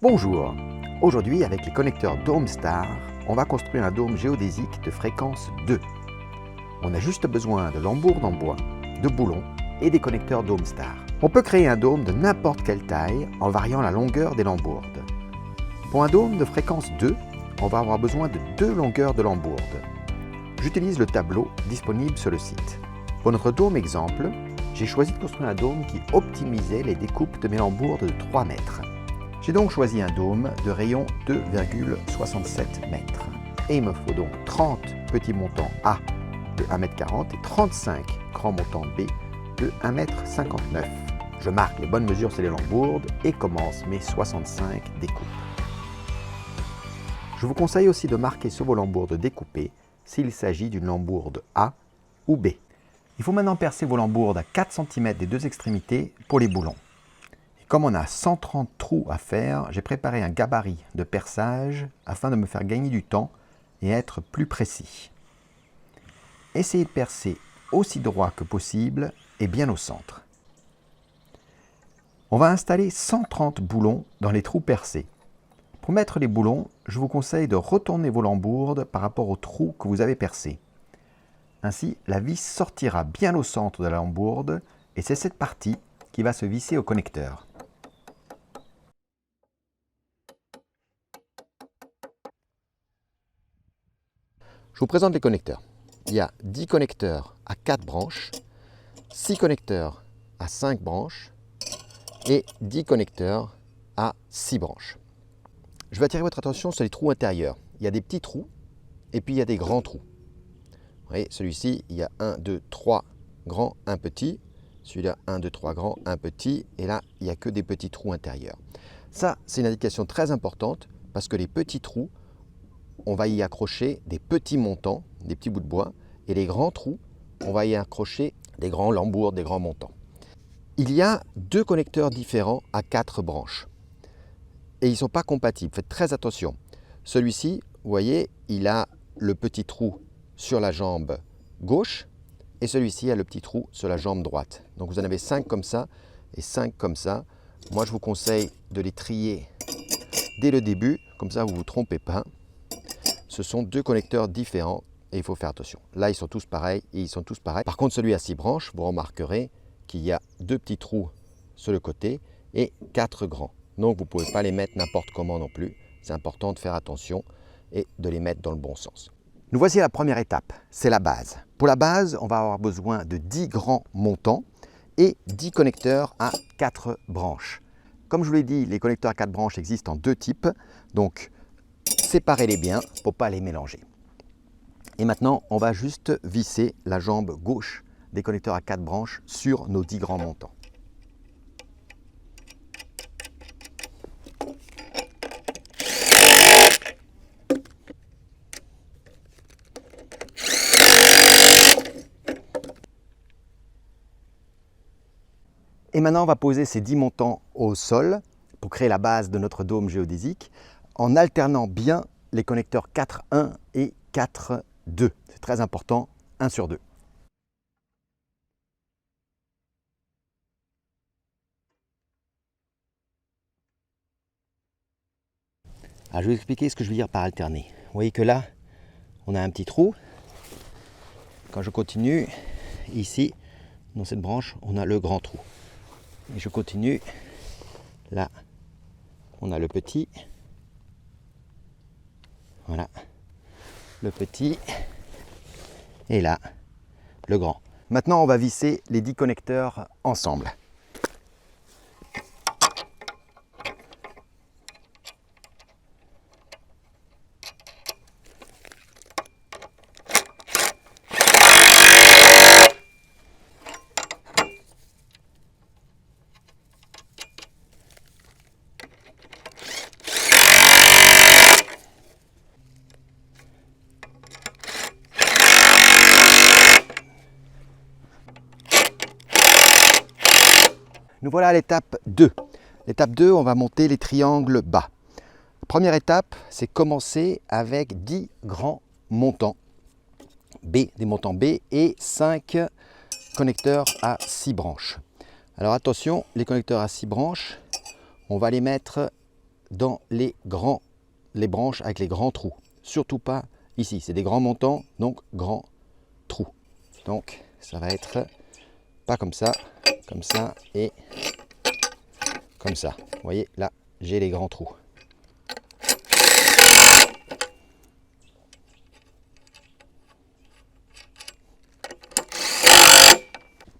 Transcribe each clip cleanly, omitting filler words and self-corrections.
Bonjour, aujourd'hui avec les connecteurs DomeStar, on va construire un dôme géodésique de fréquence 2. On a juste besoin de lambourdes en bois, de boulons et des connecteurs DomeStar. On peut créer un dôme de n'importe quelle taille en variant la longueur des lambourdes. Pour un dôme de fréquence 2, on va avoir besoin de 2 longueurs de lambourdes. J'utilise le tableau disponible sur le site. Pour notre dôme exemple, j'ai choisi de construire un dôme qui optimisait les découpes de mes lambourdes de 3 mètres. J'ai donc choisi un dôme de rayon 2,67 mètres. Et il me faut donc 30 petits montants A de 1,40 m et 35 grands montants B de 1,59 m. Je marque les bonnes mesures sur les lambourdes et commence mes 65 découpes. Je vous conseille aussi de marquer sur vos lambourdes découpées s'il s'agit d'une lambourde A ou B. Il faut maintenant percer vos lambourdes à 4 cm des deux extrémités pour les boulons. Comme on a 130 trous à faire, j'ai préparé un gabarit de perçage afin de me faire gagner du temps et être plus précis. Essayez de percer aussi droit que possible et bien au centre. On va installer 130 boulons dans les trous percés. Pour mettre les boulons, je vous conseille de retourner vos lambourdes par rapport aux trous que vous avez percés. Ainsi, la vis sortira bien au centre de la lambourde et c'est cette partie qui va se visser au connecteur. Je vous présente les connecteurs. Il y a 10 connecteurs à 4 branches, 6 connecteurs à 5 branches et 10 connecteurs à 6 branches. Je vais attirer votre attention sur les trous intérieurs. Il y a des petits trous et puis il y a des grands trous. Vous voyez, celui-ci, il y a 1, 2, 3 grands, 1 petit. Celui-là, 1, 2, 3 grands, 1 petit. Et là, il n'y a que des petits trous intérieurs. Ça, c'est une indication très importante parce que les petits trous, on va y accrocher des petits montants, des petits bouts de bois, et les grands trous, on va y accrocher des grands lambourdes, des grands montants. Il y a 2 connecteurs différents à 4 branches, et ils ne sont pas compatibles. Faites très attention. Celui-ci, vous voyez, il a le petit trou sur la jambe gauche, et celui-ci a le petit trou sur la jambe droite. Donc vous en avez 5 comme ça, et 5 comme ça. Moi, je vous conseille de les trier dès le début, comme ça vous ne vous trompez pas. Ce sont 2 connecteurs différents et il faut faire attention. Là, ils sont tous pareils et ils sont tous pareils. Par contre, celui à 6 branches, vous remarquerez qu'il y a 2 petits trous sur le côté et 4 grands. Donc, vous ne pouvez pas les mettre n'importe comment non plus. C'est important de faire attention et de les mettre dans le bon sens. Nous voici à la première étape, c'est la base. Pour la base, on va avoir besoin de 10 grands montants et 10 connecteurs à 4 branches. Comme je vous l'ai dit, les connecteurs à 4 branches existent en 2 types. Donc, séparez-les bien pour ne pas les mélanger. Et maintenant, on va juste visser la jambe gauche des connecteurs à 4 branches sur nos 10 grands montants. Et maintenant, on va poser ces 10 montants au sol pour créer la base de notre dôme géodésique en alternant bien les connecteurs 4.1 et 4.2. C'est très important, 1 sur 2. Alors, je vais vous expliquer ce que je veux dire par alterner. Vous voyez que là, on a un petit trou. Quand je continue, ici, dans cette branche, on a le grand trou. Et je continue, là, on a le petit. Voilà, le petit. Et là, le grand. Maintenant, on va visser les 10 connecteurs ensemble. Nous voilà à l'étape 2. L'étape 2, on va monter les triangles bas. Première étape, c'est commencer avec 10 grands montants B, des montants B et 5 connecteurs à 6 branches. Alors attention, les connecteurs à 6 branches, on va les mettre dans les branches avec les grands trous. Surtout pas ici, c'est des grands montants, donc grands trous. Donc ça va être pas comme ça et comme ça. Vous voyez, là, j'ai les grands trous.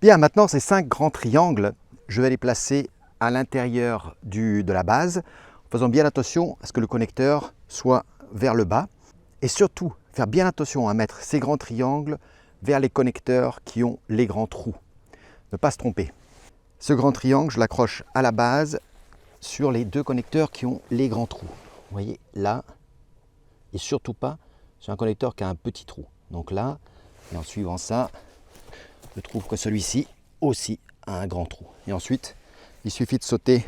Bien, maintenant ces 5 grands triangles, je vais les placer à l'intérieur de la base, en faisant bien attention à ce que le connecteur soit vers le bas. Et surtout, faire bien attention à mettre ces grands triangles vers les connecteurs qui ont les grands trous. Ne pas se tromper. Ce grand triangle, je l'accroche à la base sur les 2 connecteurs qui ont les grands trous. Vous voyez, là, et surtout pas sur un connecteur qui a un petit trou. Donc là, et en suivant ça, je trouve que celui-ci aussi a un grand trou. Et ensuite, il suffit de sauter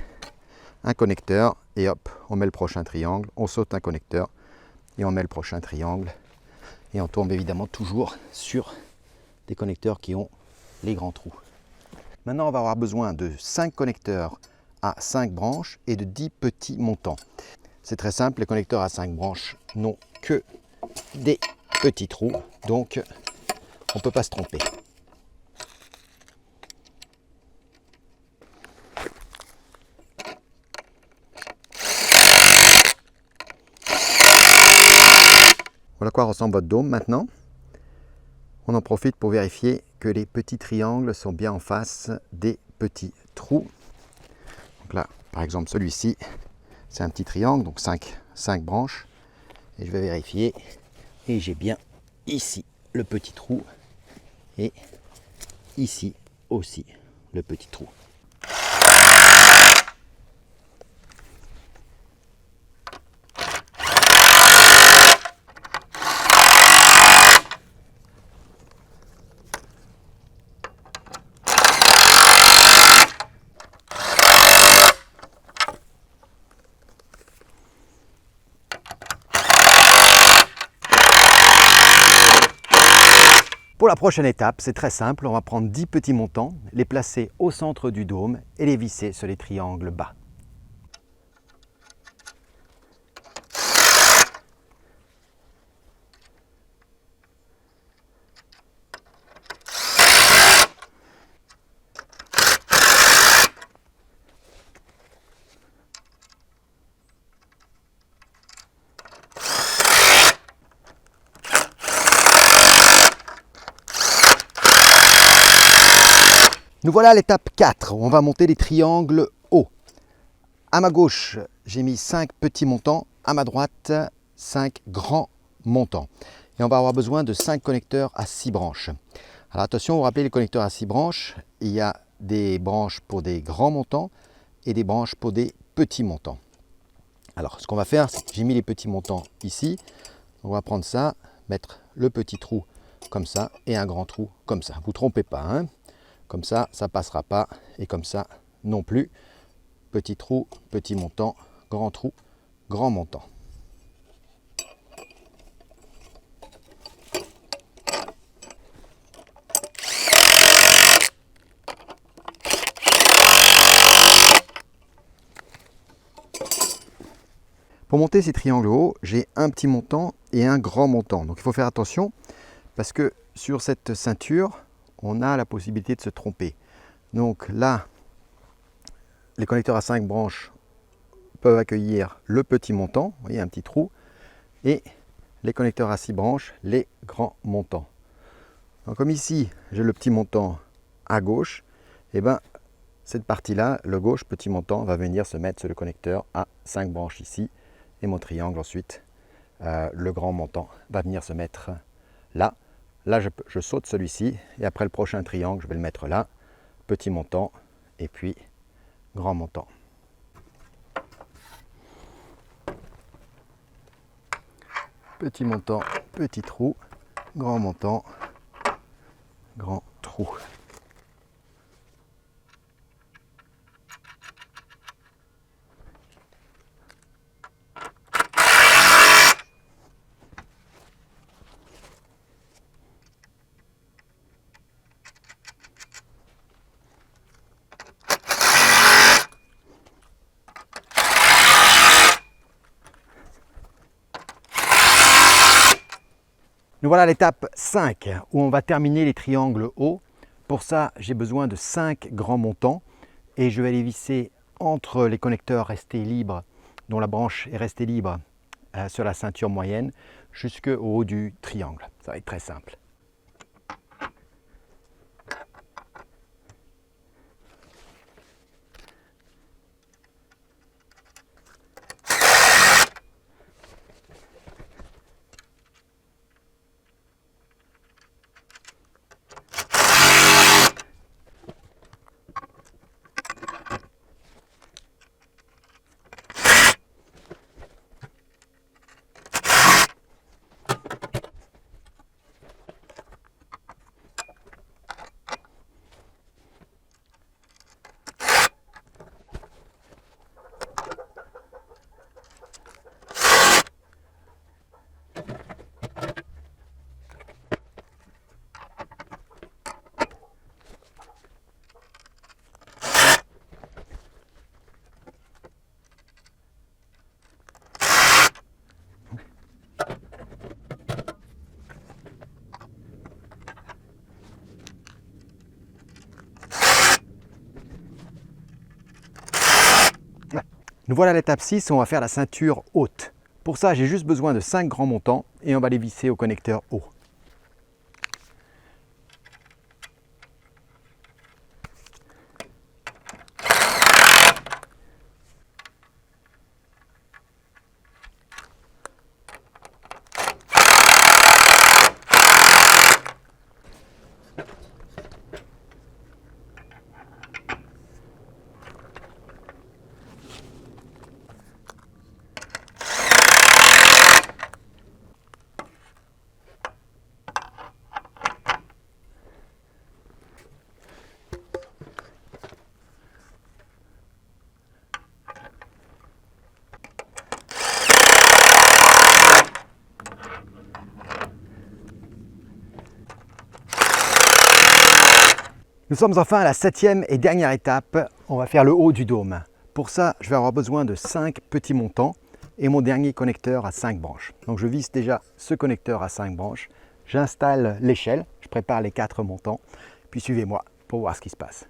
un connecteur et hop, on met le prochain triangle, on saute un connecteur et on met le prochain triangle. Et on tombe évidemment toujours sur des connecteurs qui ont les grands trous. Maintenant, on va avoir besoin de 5 connecteurs à 5 branches et de 10 petits montants. C'est très simple, les connecteurs à 5 branches n'ont que des petits trous, donc on ne peut pas se tromper. Voilà à quoi ressemble votre dôme maintenant. On en profite pour vérifier que les petits triangles sont bien en face des petits trous. Donc là, par exemple, celui-ci, c'est un petit triangle, donc 5 branches. Et je vais vérifier. Et j'ai bien ici le petit trou. Et ici aussi le petit trou. Pour la prochaine étape, c'est très simple, on va prendre 10 petits montants, les placer au centre du dôme et les visser sur les triangles bas. Nous voilà à l'étape 4, où on va monter les triangles hauts. À ma gauche, j'ai mis 5 petits montants, à ma droite, 5 grands montants. Et on va avoir besoin de 5 connecteurs à 6 branches. Alors attention, vous vous rappelez les connecteurs à 6 branches, il y a des branches pour des grands montants et des branches pour des petits montants. Alors ce qu'on va faire, c'est que j'ai mis les petits montants ici. On va prendre ça, mettre le petit trou comme ça et un grand trou comme ça. Vous ne trompez pas, hein. Comme ça, ça ne passera pas. Et comme ça, non plus. Petit trou, petit montant, grand trou, grand montant. Pour monter ces triangles hauts, j'ai un petit montant et un grand montant. Donc il faut faire attention parce que sur cette ceinture, on a la possibilité de se tromper. Donc là, les connecteurs à 5 branches peuvent accueillir le petit montant, vous voyez un petit trou, et les connecteurs à 6 branches, les grands montants. Donc comme ici, j'ai le petit montant à gauche, et bien cette partie-là, le gauche petit montant, va venir se mettre sur le connecteur à 5 branches ici, et mon triangle ensuite, le grand montant, va venir se mettre là. Là, je saute celui-ci, et après le prochain triangle, je vais le mettre là, petit montant, et puis grand montant. Petit montant, petit trou, grand montant, grand trou. Nous voilà à l'étape 5 où on va terminer les triangles hauts. Pour ça, j'ai besoin de 5 grands montants et je vais les visser entre les connecteurs restés libres, dont la branche est restée libre sur la ceinture moyenne, jusqu'au haut du triangle. Ça va être très simple. Nous voilà à l'étape 6 où on va faire la ceinture haute. Pour ça, j'ai juste besoin de 5 grands montants et on va les visser au connecteur haut. Nous sommes enfin à la 7e et dernière étape, on va faire le haut du dôme. Pour ça, je vais avoir besoin de 5 petits montants et mon dernier connecteur à 5 branches. Donc je visse déjà ce connecteur à 5 branches, j'installe l'échelle, je prépare les 4 montants, puis suivez-moi pour voir ce qui se passe.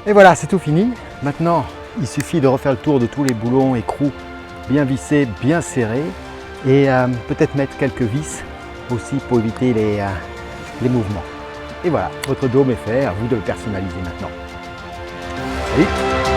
Et voilà, c'est tout fini. Maintenant, il suffit de refaire le tour de tous les boulons, écrous bien vissés, bien serrés et peut-être mettre quelques vis aussi pour éviter les mouvements. Et voilà, votre dôme est fait, à vous de le personnaliser maintenant. Salut!